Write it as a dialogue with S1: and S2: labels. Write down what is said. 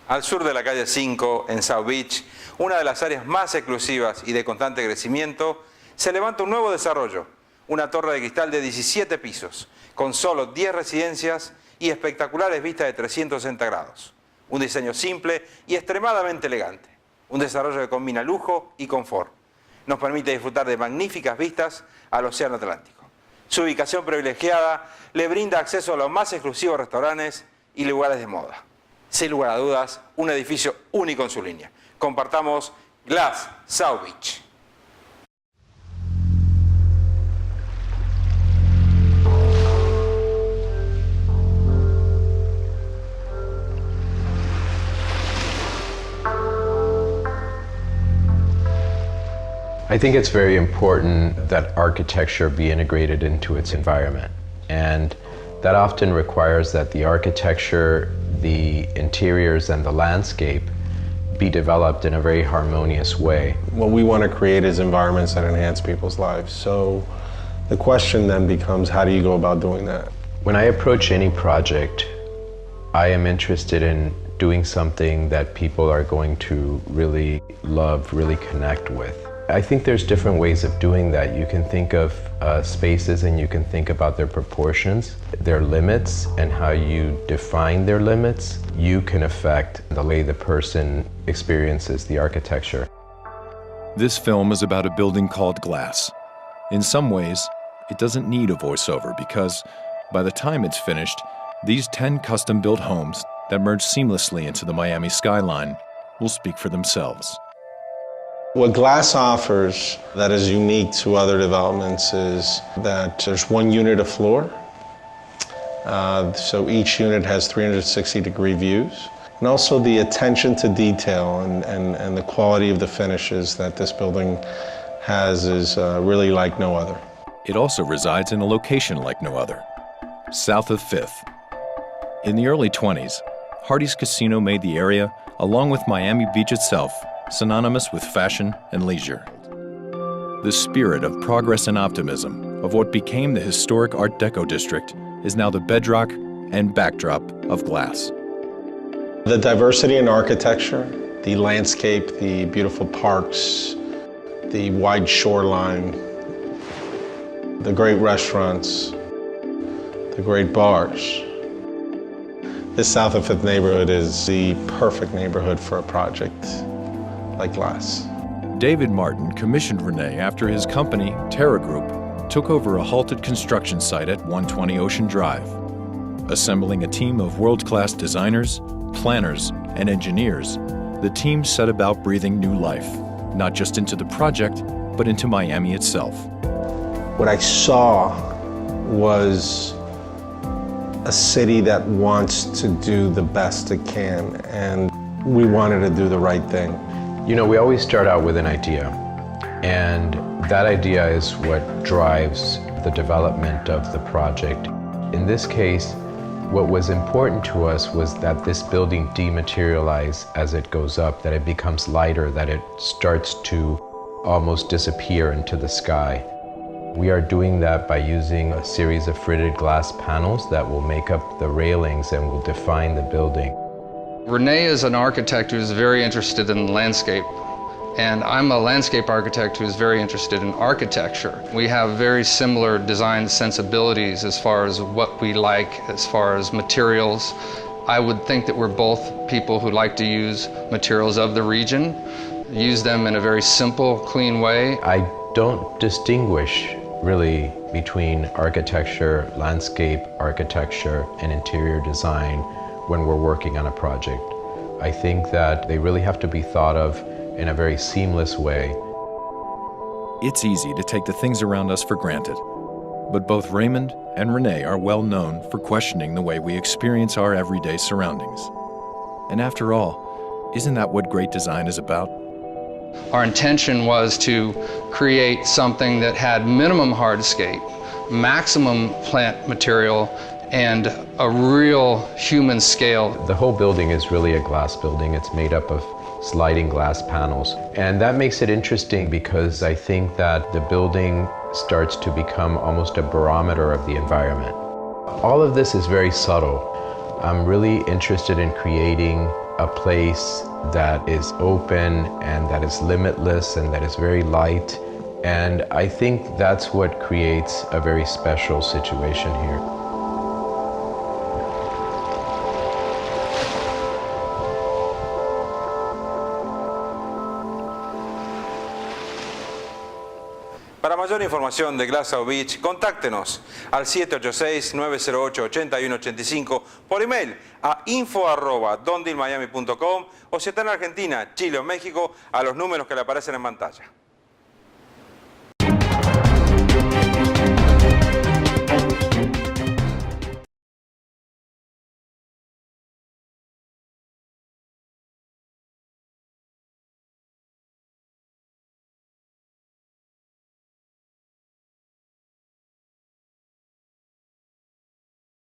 S1: Al sur de la calle 5, en South Beach, una de las áreas más exclusivas y de constante crecimiento, se levanta un nuevo desarrollo, una torre de cristal de 17 pisos, con solo 10 residencias y espectaculares vistas de 360 grados. Un diseño simple y extremadamente elegante. Un desarrollo que combina lujo y confort. Nos permite disfrutar de magníficas vistas al Océano Atlántico. Su ubicación privilegiada le brinda acceso a los más exclusivos restaurantes y lugares de moda. Sin lugar a dudas, un edificio único en su línea. Compartamos Glass South Beach.
S2: I think it's very important that architecture be integrated into its environment, and that often requires that the architecture, the interiors, and the landscape be developed in a very harmonious way.
S3: What we want to create is environments that enhance people's lives. So the question then becomes, how do you go about doing that?
S2: When I approach any project, I am interested in doing something that people are going to really love, really connect with. I think there's different ways of doing that. You can think of spaces and you can think about their proportions, their limits, and how you define their limits. You can affect the way the person experiences the architecture.
S4: This film is about a building called Glass. In some ways, it doesn't need a voiceover because by the time it's finished, these 10 custom-built homes that merge seamlessly into the Miami skyline will speak for themselves.
S3: What Glass offers that is unique to other developments is that there's one unit a floor. So each unit has 360-degree views. And also the attention to detail and the quality of the finishes that this building has is really like no other.
S4: It also resides in a location like no other, south of 5th. In the early 20s, Hardee's Casino made the area, along with Miami Beach itself, synonymous with fashion and leisure. The spirit of progress and optimism of what became the historic Art Deco district is now the bedrock and backdrop of Glass.
S3: The diversity in architecture, the landscape, the beautiful parks, the wide shoreline, the great restaurants, the great bars. This South of 5th neighborhood is the perfect neighborhood for a project like Glass.
S4: David Martin commissioned Rene after his company, Terra Group, took over a halted construction site at 120 Ocean Drive. Assembling a team of world-class designers, planners, and engineers, the team set about breathing new life, not just into the project, but into Miami itself.
S3: What I saw was a city that wants to do the best it can, and we wanted to do the right thing.
S2: You know, we always start out with an idea, and that idea is what drives the development of the project. In this case, what was important to us was that this building dematerialize as it goes up, that it becomes lighter, that it starts to almost disappear into the sky. We are doing that by using a series of fritted glass panels that will make up the railings and will define the building.
S5: Rene is an architect who's very interested in landscape, and I'm a landscape architect who's very interested in architecture. We have very similar design sensibilities as far as what we like, as far as materials. I would think that we're both people who like to use materials of the region, use them in a very simple, clean way.
S2: I don't distinguish really between architecture, landscape architecture, and interior design when we're working on a project. I think that they really have to be thought of in a very seamless way.
S4: It's easy to take the things around us for granted, but both Raymond and Rene are well known for questioning the way we experience our everyday surroundings. And after all, isn't that what great design is about?
S5: Our intention was to create something that had minimum hardscape, maximum plant material, and a real human scale.
S2: The whole building is really a glass building. It's made up of sliding glass panels. And that makes it interesting because I think that the building starts to become almost a barometer of the environment. All of this is very subtle. I'm really interested in creating a place that is open and that is limitless and that is very light. And I think that's what creates a very special situation here.
S1: Para mayor información de Glasshouse Beach, contáctenos al 786-908-8185 por email a info@dondilmiami.com o si está en Argentina, Chile o México a los números que le aparecen en pantalla.